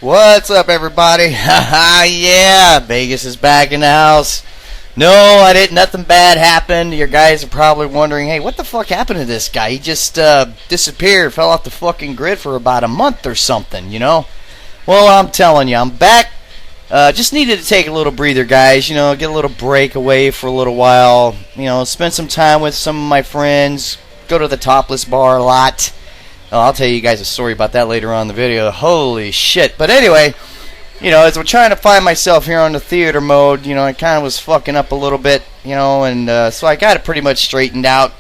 What's up, everybody? Haha, yeah, Vegas is back in the house. No, I didn't. Nothing bad happened. Your guys are probably wondering, hey, what the fuck happened to this guy? He just disappeared, fell off the fucking grid for about a month or something, you know? Well, I'm telling you, I'm back. Just needed to take a little breather, guys. You know, get a little break away for a little while. You know, spend some time with some of my friends. Go to the Topless Bar a lot. Oh, I'll tell you guys a story about that later on in the video. Holy shit. But anyway, you know, as I'm trying to find myself here on the theater mode, you know, I kind of was fucking up a little bit, you know, and so I got it pretty much straightened out.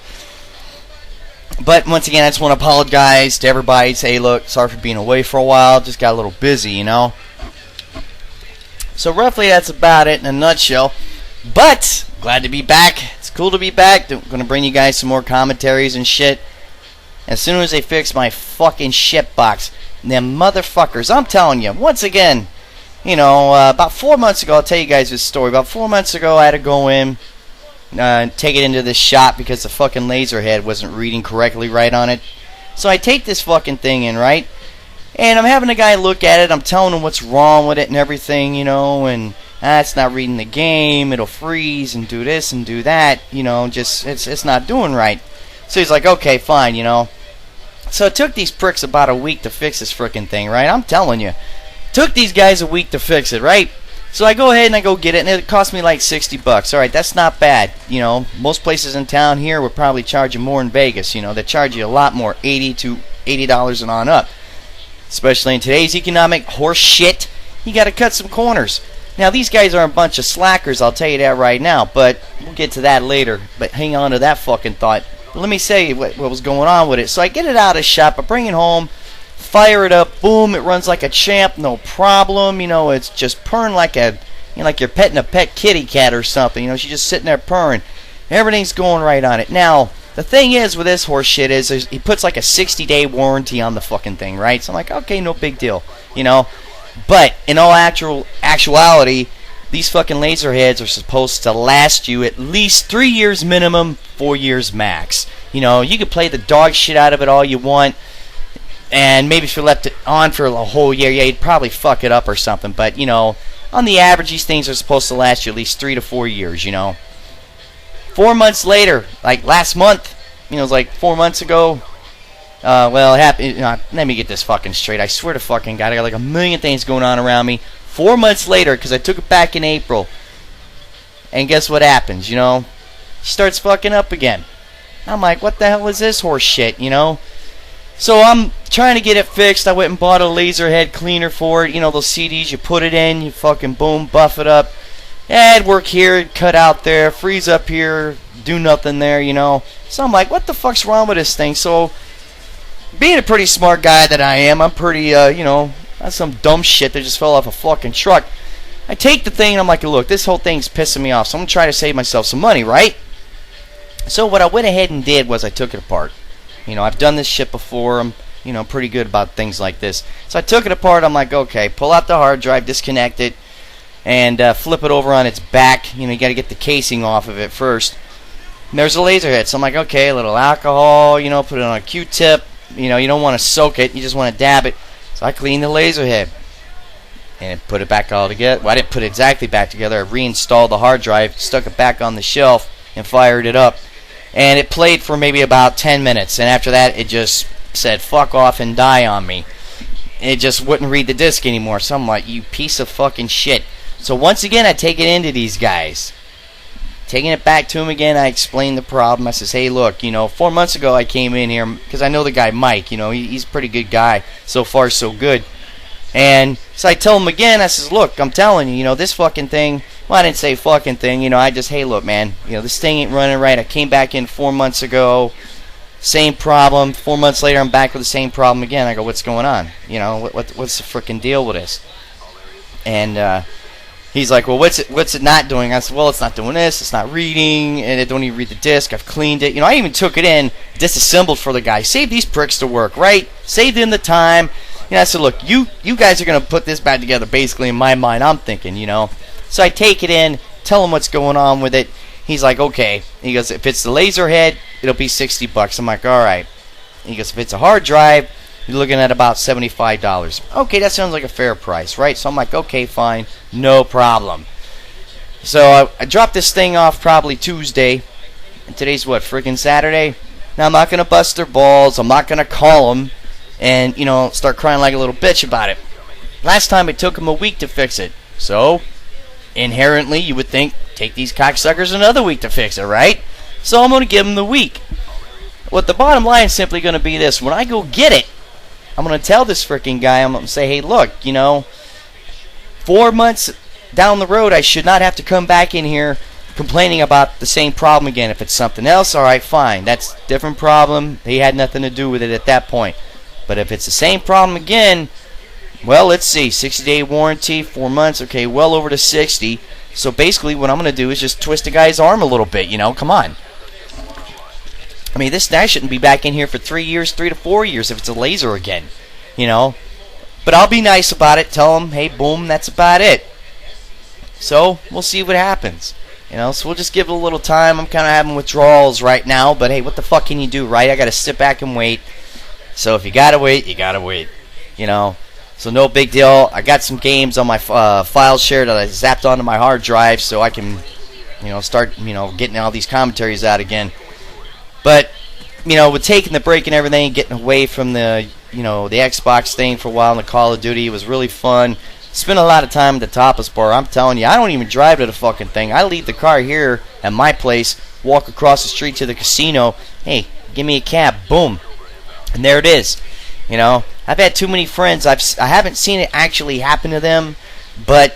But once again, I just want to apologize to everybody. Say, hey, look, sorry for being away for a while. Just got a little busy, you know. So roughly that's about it in a nutshell. But glad to be back. It's cool to be back. I'm going to bring you guys some more commentaries and shit. As soon as they fix my fucking shit box, them motherfuckers, I'm telling you, once again, you know, about 4 months ago, I'll tell you guys this story. About 4 months ago, I had to go in and take it into this shop because the fucking laser head wasn't reading correctly right on it. So I take this fucking thing in, right? And I'm having a guy look at it. I'm telling him what's wrong with it and everything, you know, and it's not reading the game. It'll freeze and do this and do that, you know, just it's not doing right. So he's like, okay, fine, you know. So it took these pricks about a week to fix this frickin' thing, right? I'm telling you. Took these guys a week to fix it, right? So I go ahead and I go get it, and it cost me like $60. Alright, that's not bad. You know, most places in town here would probably charge you more in Vegas. You know, they charge you a lot more, $80 to $80 and on up. Especially in today's economic horse shit, you gotta cut some corners. Now, these guys are a bunch of slackers, I'll tell you that right now, but we'll get to that later. But hang on to that fucking thought. Let me say what was going on with it. So I get it out of the shop, I bring it home, fire it up, boom, it runs like a champ, no problem. You know, it's just purring like a, you know, like you're petting a pet kitty cat or something. You know, she's just sitting there purring. Everything's going right on it. Now, the thing is with this horse shit is he puts like a 60-day warranty on the fucking thing, right? So I'm like, okay, no big deal, you know. But in all actuality, these fucking laser heads are supposed to last you at least 3 years minimum, 4 years max. You know, you can play the dog shit out of it all you want, and maybe if you left it on for a whole year, yeah, you'd probably fuck it up or something. But, you know, on the average, these things are supposed to last you at least 3 to 4 years, you know. 4 months later, like last month, you know, it was like 4 months ago. Well, it happened. Let me get this fucking straight. I swear to fucking God, I got like a million things going on around me. 4 months later, because I took it back in April, and guess what happens, you know? She starts fucking up again. I'm like, what the hell is this horse shit, you know? So I'm trying to get it fixed. I went and bought a laser head cleaner for it. You know, those CDs, you put it in, you fucking boom, buff it up. Yeah, it'd work here, it'd cut out there, freeze up here, do nothing there, you know? So I'm like, what the fuck's wrong with this thing? So, being a pretty smart guy that I am, I'm pretty, you know, not some dumb shit that just fell off a fucking truck. I take the thing and I'm like, look, this whole thing's pissing me off, so I'm going to try to save myself some money, right? So what I went ahead and did was I took it apart. You know, I've done this shit before. I'm, you know, pretty good about things like this. So I took it apart. I'm like, okay, pull out the hard drive, disconnect it, and flip it over on its back. You know, you got to get the casing off of it first. And there's a laser head. So I'm like, okay, a little alcohol, you know, put it on a Q-tip. You know, you don't want to soak it. You just want to dab it. So I cleaned the laser head and put it back all together. Well, I didn't put it exactly back together. I reinstalled the hard drive, stuck it back on the shelf, and fired it up. And it played for maybe about 10 minutes. And after that, it just said, fuck off and die on me. It just wouldn't read the disc anymore. So I'm like, you piece of fucking shit. So once again, I take it into these guys. Taking it back to him again, I explained the problem. I says, hey, look, you know, 4 months ago I came in here because I know the guy Mike, you know, he's a pretty good guy. So far, so good. And so I tell him again, I says, look, I'm telling you, you know, this fucking thing, well, I didn't say fucking thing, you know, I just, hey, look, man, you know, this thing ain't running right. I came back in 4 months ago, same problem. 4 months later, I'm back with the same problem again. I go, what's going on? You know, what's the frickin' deal with this? And, he's like, well, what's it not doing? I said, well, it's not doing this, it's not reading, and it don't even read the disc. I've cleaned it. You know, I even took it in, disassembled for the guy. Save these pricks to work, right? Saved them the time. You know, I said, look, you guys are going to put this back together, basically, in my mind, I'm thinking, you know. So I take it in, tell him what's going on with it. He's like, okay. He goes, if it's the laser head, it'll be $60. I'm like, all right. He goes, if it's a hard drive, you're looking at about $75. Okay, that sounds like a fair price, right? So I'm like, okay, fine, no problem. So I dropped this thing off probably Tuesday, and today's what, friggin' Saturday? Now I'm not going to bust their balls, I'm not going to call them, and, start crying like a little bitch about it. Last time it took them a week to fix it, so inherently you would think, take these cocksuckers another week to fix it, right? So I'm going to give them the week. What the bottom line is simply going to be this: when I go get it, I'm going to tell this freaking guy, I'm going to say, hey, look, 4 months down the road, I should not have to come back in here complaining about the same problem again. If it's something else, alright, fine. That's a different problem. He had nothing to do with it at that point. But if it's the same problem again, well, let's see. 60-day warranty, 4 months, okay, well over to 60. So basically what I'm going to do is just twist the guy's arm a little bit, come on. I mean, this guy shouldn't be back in here for 3 years, 3 to 4 years if it's a laser again, But I'll be nice about it. Tell him, hey, boom, that's about it. So we'll see what happens. So we'll just give it a little time. I'm kind of having withdrawals right now, but hey, what the fuck can you do, right? I got to sit back and wait. So if you got to wait, you got to wait, So no big deal. I got some games on my file share that I zapped onto my hard drive so I can, start, getting all these commentaries out again. But, with taking the break and everything, getting away from the, the Xbox thing for a while and the Call of Duty, it was really fun. Spent a lot of time at the Tapas Bar. I'm telling you, I don't even drive to the fucking thing. I leave the car here at my place, walk across the street to the casino. Hey, give me a cab. Boom. And there it is. I've had too many friends. I haven't seen it actually happen to them, but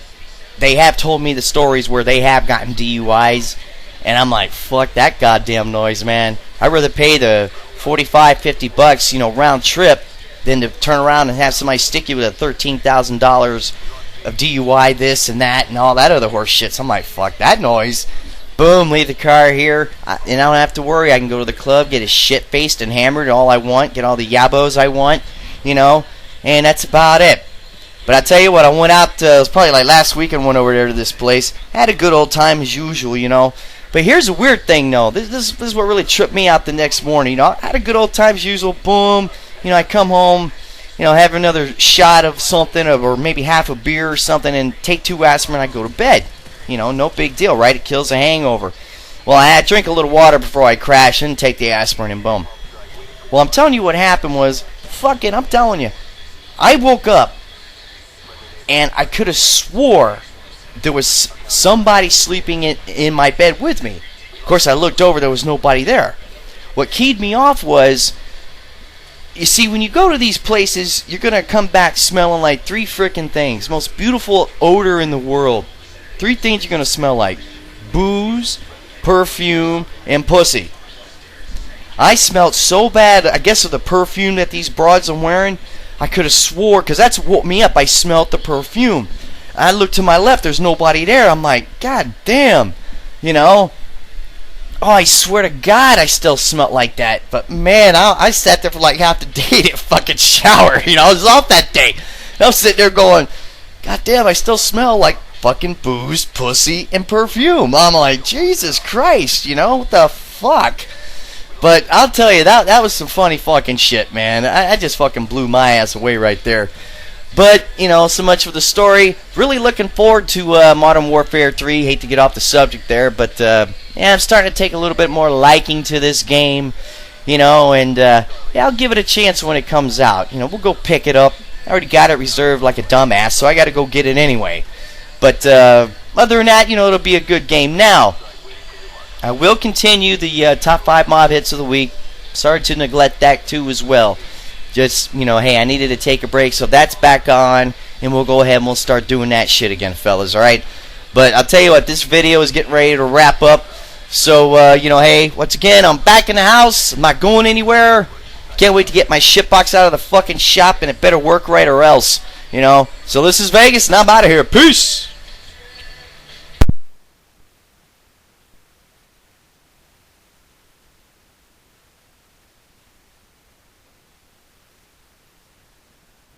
they have told me the stories where they have gotten DUIs, and I'm like, fuck that goddamn noise, man. I'd rather pay the $45-50, round trip than to turn around and have somebody stick you with a $13,000 of DUI, this and that, and all that other horse shit. So I'm like, fuck that noise. Boom, leave the car here, and I don't have to worry. I can go to the club, get as shit-faced and hammered all I want, get all the yabos I want, and that's about it. But I tell you what, I went out, it was probably like last week, and went over there to this place. Had a good old time as usual, But here's a weird thing, though. This is what really tripped me out the next morning, I had a good old time as usual, boom. I come home, have another shot of something, or maybe half a beer or something, and take 2 aspirin, I go to bed. No big deal, right? It kills a hangover. Well, I had to drink a little water before I crash and take the aspirin, and boom. Well, I'm telling you what happened was, I'm telling you, I woke up, and I could have swore there was somebody sleeping in my bed with me. Of course, I looked over, there was nobody there. What keyed me off was, you see, when you go to these places, you're going to come back smelling like 3 frickin' things. Most beautiful odor in the world. 3 things you're going to smell like: booze, perfume, and pussy. I smelled so bad, I guess, of the perfume that these broads are wearing. I could have swore, because that's what woke me up. I smelled the perfume. I looked to my left, there's nobody there. I'm like, God damn, Oh, I swear to God, I still smelled like that. But man, I sat there for like half the day to fucking shower. I was off that day. And I was sitting there going, God damn, I still smell like fucking booze, pussy, and perfume. I'm like, Jesus Christ, what the fuck? But I'll tell you, that was some funny fucking shit, man. I just fucking blew my ass away right there. But, so much for the story. Really looking forward to Modern Warfare 3. Hate to get off the subject there, but I'm starting to take a little bit more liking to this game, and I'll give it a chance when it comes out. We'll go pick it up. I already got it reserved like a dumbass, so I got to go get it anyway. But other than that, it'll be a good game. Now, I will continue the top 5 mob hits of the week. Sorry to neglect that too as well. Just, hey, I needed to take a break, so that's back on, and we'll go ahead and we'll start doing that shit again, fellas, alright? But I'll tell you what, this video is getting ready to wrap up, so, hey, once again, I'm back in the house, I'm not going anywhere, can't wait to get my shitbox out of the fucking shop, and it better work right or else, So this is Vegas, and I'm out of here, peace!